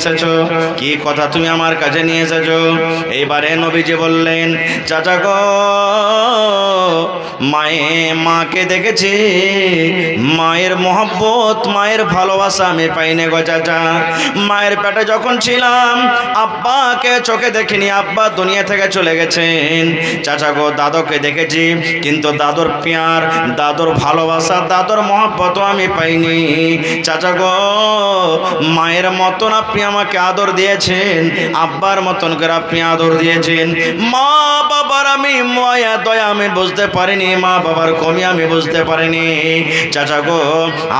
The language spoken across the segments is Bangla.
এসেছো? কি কথা তুমি আমার কাছে নিয়ে এসেছো? এইবারে নবীজি বললেন, চাচা গো, মাকে দেখেছি, মায়ের মহব্বত, মায়ের ভালোবাসা আমি পাইনি গো চাচা। মায়ের পেটে যখন ছিলাম আব্বাকে চোখে দেখিনি, আব্বা দুনিয়া থেকে চলে গেছেন। চাচা গো, দাদুকে দেখেছি, কিন্তু দাদুর প্যার, দাদুর ভালোবাসা, দাদুর মহব্বত আমি পাইনি। চাচা গো, মায়ের মতন আপনি আমাকে আদর দিয়েছেন, আব্বার মতন করে আপনি আদর দিয়েছেন। মা বাবার আমি মায়া দয়া আমি বুঝতে পারিনি, মা বাবার কমি আমি বুঝতে পারিনি। চাচা গো,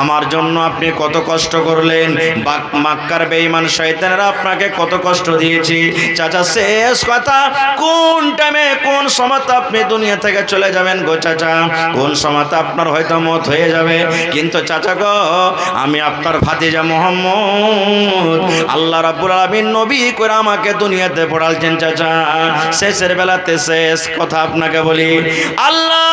আমার জন্য আপনি কত কষ্ট করলেন, মক্কার বেঈমান শয়তানেরা আপনাকে কত কষ্ট দিয়েছি। চাচা, শেষ কথা, কোন টাইমে কোন সময় আপনি দুনিয়া থেকে চলে যাবেন গো চাচা, কোন সময় আপনার হয়তো মত হয়ে যাবে। কিন্তু চাচা গো, আমি আপনার ভাতিজা মুহাম্মদ, আল্লাহ রাব্বুল আলামিন নবী করে আমাকে দুনিয়াতে পড়ালছেন চাচা। শেষের বেলাতে শেষ কথা আপনাকে বলি, আল্লাহ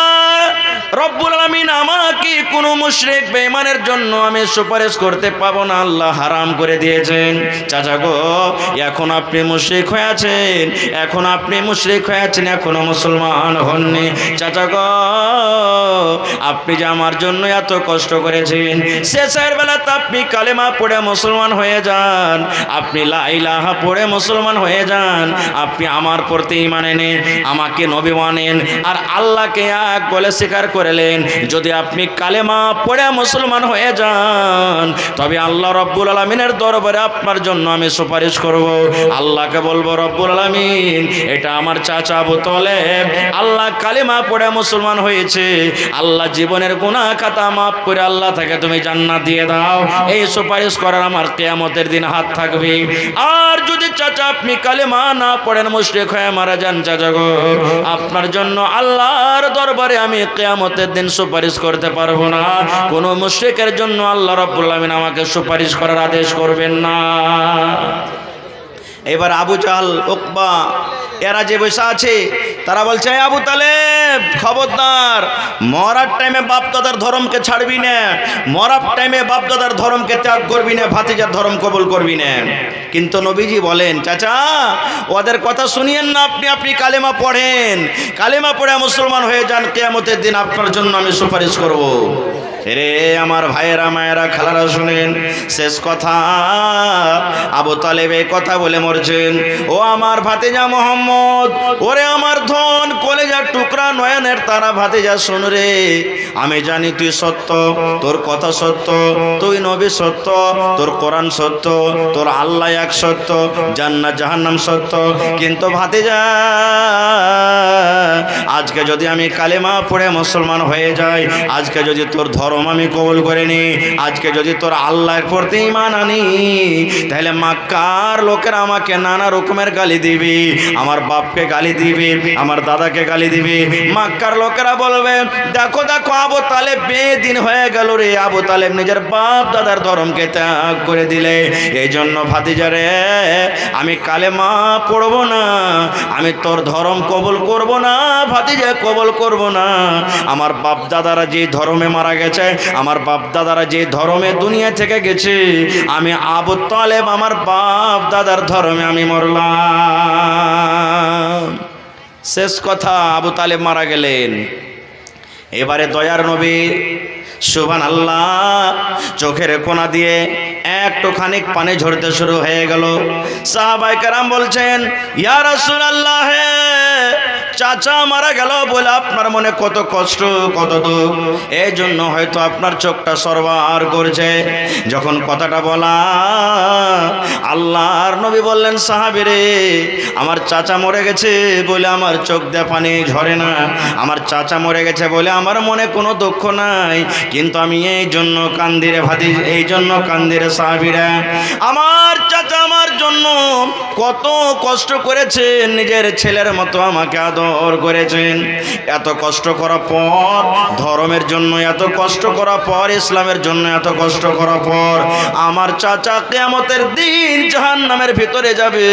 রব্বুল আলামিন আমাকে কোনো মুশরিক বেঈমানের জন্য আমি সুপারিশ করতে পাবো না, আল্লাহ হারাম করে দিয়েছেন। চাচা গো, এখন আপনি মুশরিক হয়ে আছেন, এখন আপনি মুশরিক হয়ে আছেন, এখনো মুসলমান হননি। চাচা গো, আপনি যে আমার জন্য এত কষ্ট করেছেন, শেষের বেলাতে আপনি কালেমা পড়ে মুসলমান হয়ে যান, আপনি লা ইলাহা পড়ে মুসলমান হয়ে যান, আপনি আমার প্রতি ঈমান এনে আমাকে নবী মানেন আর আল্লাহকে এক বলে স্বীকার করলেন। যদি আপনি কালেমা পড়ে মুসলমান হয়ে যান, তবে আল্লাহ রব্বুল আলামিনের দরবারে আপনার জন্য আমি সুপারিশ করব। আল্লাহকে বলবো, রব্বুল আলামিন, এটা আমার চাচা আবু তালেব, আল্লাহ কালেমা পড়ে মুসলমান হয়েছে, আল্লাহ জীবনের গুনাহ খাতা মাফ করে আল্লাহ তাকে তুমি জান্নাত দিয়ে দাও। এই সুপারিশ করার আমার কিয়ামতের দিন হাত থাকবে। আর যদি চাচা আপনি কালেমা না পড়েন, মুশরিক হয়ে মারা যান, চাচা গো, আপনার জন্য আল্লাহর দরবারে আমি কিয়ামতের দিন সুপারিশ করতে পারবো না। কোন মুশরিকের জন্য আল্লাহ রাব্বুল আলামিন আমাকে সুপারিশ করার আদেশ করবেন না। এবার আবু জাহল, উকবা, এরা যে বসে আছে, তারা বলছে, আবু তালেব খবরদার, মরার টাইমে বাপ দাদার ধর্মকে ছাড়বি না, মরার টাইমে বাপ দাদার ধর্মকে ত্যাগ করবি না, ভাতিজার ধর্ম কবুল করবি না। কিন্তু নবীজি বলেন, চাচা ওদের কথা শুনিয়েন না, আপনি কালেমা পড়েন, কালেমা পড়ে মুসলমান হয়ে যান, কিয়ামতের দিন আপনার জন্য আমি সুপারিশ করব। রে আমার ভাইয়েরা, মায়েরা, খালারা, শুনেন শেষ কথা। আবু তালেব এই কথা বলে মরছেন। ও আমার ভাতিজা মুহাম্মদ, ওরে আমার ধন, কলেজার টুকরা, নয়নের তারা ভাতিজা, শুন রে, আমি জানি তুই সত্য, তোর কথা সত্য, তুই নবী সত্য, তোর কোরআন সত্য, তোর আল্লাহ এক সত্য, জান্নাত জাহান্নাম সত্য। কিন্তু ভাতিজা, আজকে যদি আমি কালেমা পড়ে মুসলমান হয়ে যাই, আজকে যদি তোর ধর্ম আমি কবুল করে নি, আজকে যদি তোর আল্লাহর প্রতি ঈমান আনি, তাহলে মক্কার লোকেরা আমাকে নানা রকমের গালি দিবি, আমার বাপকে গালি দিবি, আমার দাদাকে গালি দিবি। মক্কার লোকেরা বলবে, দেখো দেখো আবু তালেব বেদিন হয়ে গেল রে, আবু তালেব নিজের বাপ দাদার ধর্মকে ত্যাগ করে দিলে। এই জন্য ভাতিজারে, আমি কালেমা পড়বো না, আমি তোর ধর্ম কবুল করব না, ভাতিজা কবুল করব না। আমার বাপ দাদারা যে ধর্মে মারা গেছে, আমার বাপ দাদারা যে ধর্মে দুনিয়া থেকে গেছে, আমি আবু তালেব আমার বাপ দাদার ধর্মে আমি মরলাম। শেষ কথা, আবু তালেব মারা গেলেন। এবারে দয়ার নবী সুবহানাল্লাহ, চোখের কোনা দিয়ে একটু খানিক পানি ঝরতে শুরু হয়ে গেল। সাহাবায়ে কেরাম বলছেন, ইয়া রাসূলুল্লাহ, চাচা মারা গেল বলে আপনার মনে কত কষ্ট, কত দুঃখ, এই জন্য হয়তো আপনার চোখটা সরবার করছে। যখন কথাটা বলা, আল্লাহর নবী বললেন, সাহাবীরে, আমার চাচা মরে গেছে বলে আমার চোখ দিয়ে পানি ঝরে না, আমার চাচা মরে গেছে বলে আমার মনে কোনো দুঃখ নাই, কিন্তু আমি এই জন্য কান্দি রে ভাতিজা, এই জন্য কান্দি রে সাহাবীরা, আমার চাচা আমার জন্য কত কষ্ট করেছেন, নিজের ছেলের মতো আমাকে আদর করেছেন। এত কষ্ট করার পর, ধর্মের জন্য এত কষ্ট করার পর, ইসলামের জন্য এত কষ্ট করার পর আমার চাচা কিয়ামতের দিন জাহান্নামের ভিতরে যাবে।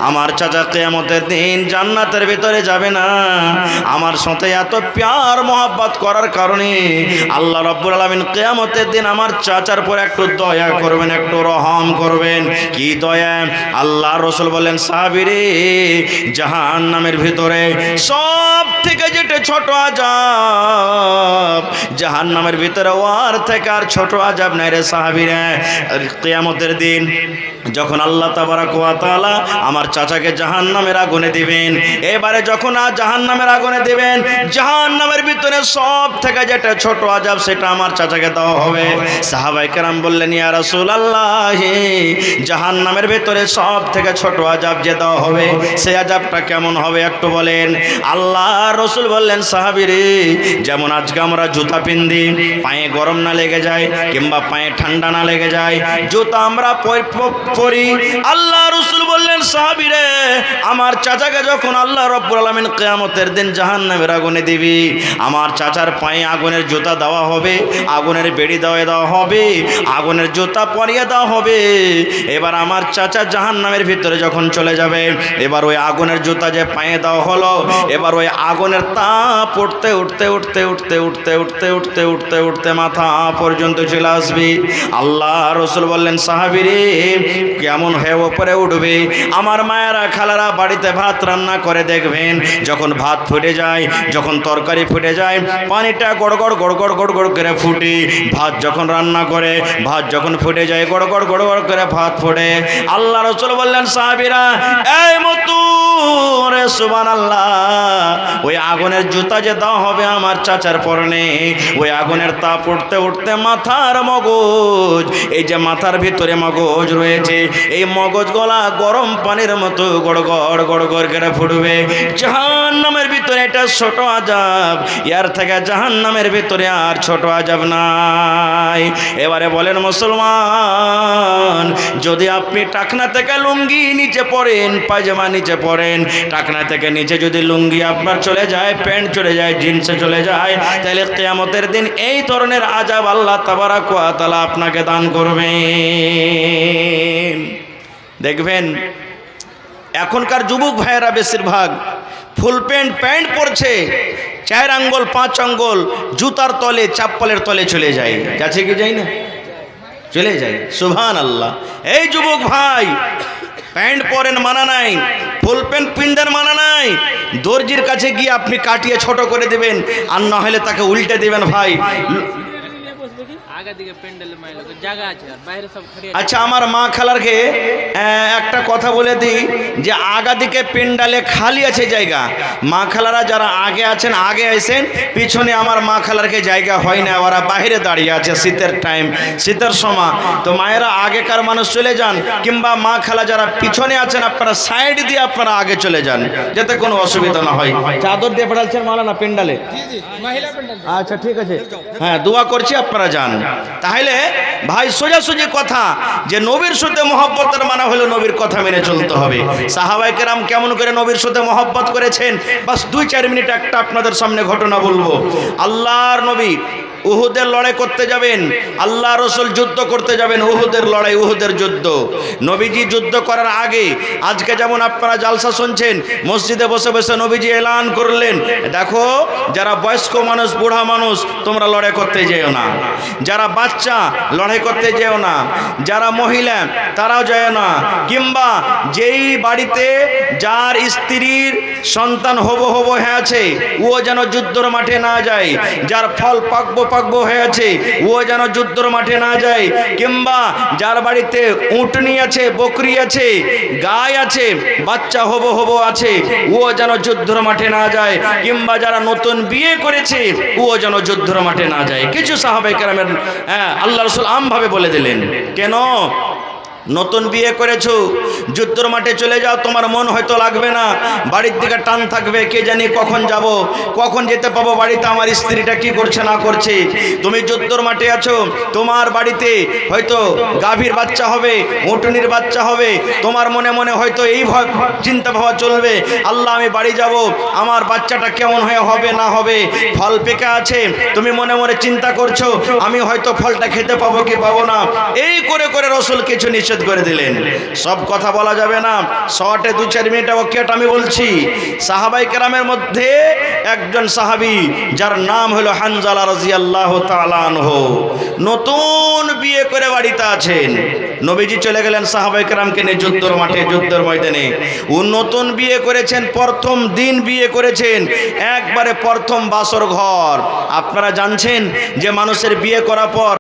আমার চাচা কিয়ামতের দিন জান্নাতের ভিতরে যাবে না। আমার সাথে এত প্যার মহব্বত করার কারণে আল্লাহ রাব্বুল আলামিন কিয়ামতের দিন আমার চাচার পর একটু দয়া করবেন, একটু রহম করবেন। কি দয়া? আল্লাহ রাসূল বলেন, সাহাবীরে, জাহান্নামের ভিতরে সব থেকে যেটা ছোট আযাব, জাহান্নামের ভিতরে ওর থেকে আর ছোট আযাব নাই রে সাহাবীরা। কিয়ামতের দিন যখন আল্লাহ তাবারক ওয়া তাআলা আমার চাচাকে জাহান্নামের আগুনে দিবেন, এবারে যখন জাহান্নামের আগুনে দিবেন, জাহান্নামের ভিতরে সব থেকে যেটা ছোট আযাব সেটা আমার চাচাকে দেওয়া হবে। সাহাবায়ে কেরাম বললেন, ইয়া রাসূলুল্লাহ, জাহান্নামের ভিতরে সব থেকে ছোট আযাব যে দেওয়া হবে সেই আযাবটা কেমন হবে একটু বলেন। আল্লাহ রাসূল বললেন, সাহাবীরে, যেমন আজকে আমরা জুতা পিন্ধি, পায়ে গরম না লেগে যায় কিংবা পায়ে ঠান্ডা না লেগে যায়, জুতা আমরা পরি। আল্লাহ রাসূল বললেন, সাহাবীরে, আমার চাচাকে যখন আল্লাহ রাব্বুল আলামিন কিয়ামতের দিন জাহান্নামের আগুনে দিবি, আমার চাচার পায়ে আগুনের জুতা দেওয়া হবে, আগুনের বেড়ি দেওয়া হবে, আগুনের জুতা পরিয়ে দেওয়া হবে। এবার আমার চাচা জাহান্নামের ভিতরে যখন চলে যাবে, এবার ওই আগুনের জুতা যে পায়ে দেওয়া হলো, এবার ওই আগুনের তাপ উঠতে উঠতে উঠতে উঠতে উঠতে উঠতে উঠতে উঠতে উঠতে মাথা পর্যন্ত চলে আসবে। আল্লাহ রাসূল বললেন, সাহাবীরে, কেমন হয়ে ওপরে উঠবে। আমার মায়েরা খালারা বাড়িতে ভাত রান্না করে দেখবেন, যখন ভাত ফুটে যায়, যখন তরকারি ফুটে যায়, পানিটা গড়গড় গড়গড় গড়গড় করে ফুটে। ভাত যখন রান্না করে, ভাত যখন ফুটে যায়, গড়গড় গড়গড় করে ভাত ফোটে। আল্লাহ রাসূল বললেন, সাহাবীরা, এই মতু রে সুবহানাল্লাহ, ওই আগুনের জুতা যে দেওয়া হবে আমার চাচার পরনে, ওই আগুনের তাপ উঠতে উঠতে মাথার মগজ, এই যে মাথার ভিতরে মগজ রয়েছে, এই মগজ গলা গরম পানির মতো গড়গড় গড়গড় করে ফুটবে। জাহান্নামের ভিতরে এটা ছোট আযাব, ইয়ার থেকে জাহান্নামের ভিতরে আর ছোট আযাব নাই। এবারে বলেন মুসলমান, যদি আপনি টাকনা থেকে লুঙ্গি নিচে পড়েন, পায়জামা নিচে পড়েন, টাকনা থেকে নিচে যদি লুঙ্গি আপনার চলে যায়, প্যান্ট চলে যায়, জিন্সে চলে যায়, তাহলে কিয়ামতের দিন এই ধরনের আযাব আল্লাহ তাবারক ওয়া তাআলা আপনাকে দান করবেন। দেখবেন এখনকার যুবক ভাইয়েরা বেশিরভাগ ফুল প্যান্ট পরছে, 4 আঙ্গুল 5 আঙ্গুল জুতার তলে, চাপ্পলের তলে চলে যায়। যাচ্ছে কি যায় না? চলে যায়। সুবহানাল্লাহ। এই যুবক ভাই, প্যান্ট পরেন মানা নাই, ফুল প্যান্ট পিন্দার মানা নাই। দর্জির কাছে গিয়ে আপনি কাটিয়ে ছোট করে দেবেন, আর না হলে তাকে উল্টে দেবেন। ভাই, আচ্ছা, আমার মা খালারকে একটা কথা বলে দিই যে আগা দিকে পেন্ডালে খালি আছে জায়গা। মা খালারা যারা আগে আছেন আগে আসেন, পিছনে আমার মা খালারকে জায়গা হয় না, ওরা বাইরে দাঁড়িয়ে আছে শীতের টাইম, শীতের সময়। তো মায়েরা আগেকার মানুষ চলে যান, কিংবা মা খালা যারা পিছনে আছেন আপনারা সাইড দিয়ে আপনারা আগে চলে যান, যাতে কোনো অসুবিধা না হয়। চাদর দিয়ে পড়াচ্ছেন মালানা পেন্ডালে? আচ্ছা ঠিক আছে, হ্যাঁ, দোয়া করছি, আপনারা যান। তাহলে ভাই সোজাসুজি কথা যে নবীর সাথে মহব্বতের মানে হলো নবীর কথা মেনে চলতে হবে। সাহাবায়ে কেরাম কেমন করে নবীর সাথে মহব্বত করেছেন, বাস 2-4 মিনিট একটা আপনাদের সামনে ঘটনা বলবো। আল্লাহর নবী উহুদের লড়াই করতে যাবেন, আল্লাহ রাসূল যুদ্ধ করতে যাবেন, উহুদের লড়াই, উহুদের যুদ্ধ। নবীজি যুদ্ধ করার আগে, আজকে যেমন আপনারা জালসা শুনছেন, মসজিদে বসে বসে নবীজি এলান করলেন, দেখো যারা বয়স্ক মানুষ, বুড়া মানুষ, তোমরা লড়াই করতে যেও না, যারা বাচ্চা লড়াই করতে যেও না, যারা মহিলা তারাও যায় না, কিংবা যেই বাড়িতে যার স্ত্রীর সন্তান হবো হয়ে আছে ও যেন যুদ্ধর মাঠে না যায়, যার ফল পাকবো হয়ে আছে ও যেন যুদ্ধর মাঠে না যায়, কিংবা যার বাড়িতে উটনি আছে, বকরি আছে, গাই আছে, বাচ্চা হবো আছে, ও যেন যুদ্ধর মাঠে না যায়, কিংবা যারা নতুন বিয়ে করেছে ও যেন যুদ্ধর মাঠে না যায়। কিছু সাহাবায়ে কেরামের আল্লাহ রাসূল আমভাবে বলে দিলেন। কেন? নতুন বিয়ে করেছো, যুদ্ধর মাঠে চলে যাও, তোমার মন হয়তো লাগবে না, বাড়ির দিকে টান থাকবে, কে জানি কখন যাব, কখন যেতে পাবো বাড়িতে, আমার স্ত্রীটা কি করছে না করছে। তুমি যুদ্ধর মাঠে আছো, তোমার বাড়িতে হয়তো গাভীর বাচ্চা হবে, উটনির বাচ্চা হবে, তোমার মনে মনে হয়তো এই চিন্তা ভাবা চলবে, আল্লাহ আমি বাড়ি যাব, আমার বাচ্চাটা কেমন হয়ে হবে না হবে, ফল পেকে আছে, তুমি মনে মনে চিন্তা করছো আমি হয়তো ফলটা খেতে পাবো কি পাবো না। এই করে করে রাসূল কিছু নিষেধ করে দিলেন। সব কথা বলা যাবে না, শর্টে 2-4 মিনিট ওয়াকিয়াটা আমি বলছি। সাহাবায়ে কেরামের মধ্যে একজন সাহাবী যার নাম হলো হানজালা রাদিয়াল্লাহু তাআলা আনহু, নতুন বিয়ে করে বাড়িতে আছেন। নবীজি চলে গেলেন সাহাবায়ে কেরামকে নিয়ে যুদ্ধের মাঠে, যুদ্ধের ময়দানে। ও নতুন বিয়ে করেছেন, প্রথম দিন বিয়ে করেছেন, একবারে প্রথম বাসর ঘর। আপনারা জানছেন যে মানুষের বিয়ে করার পর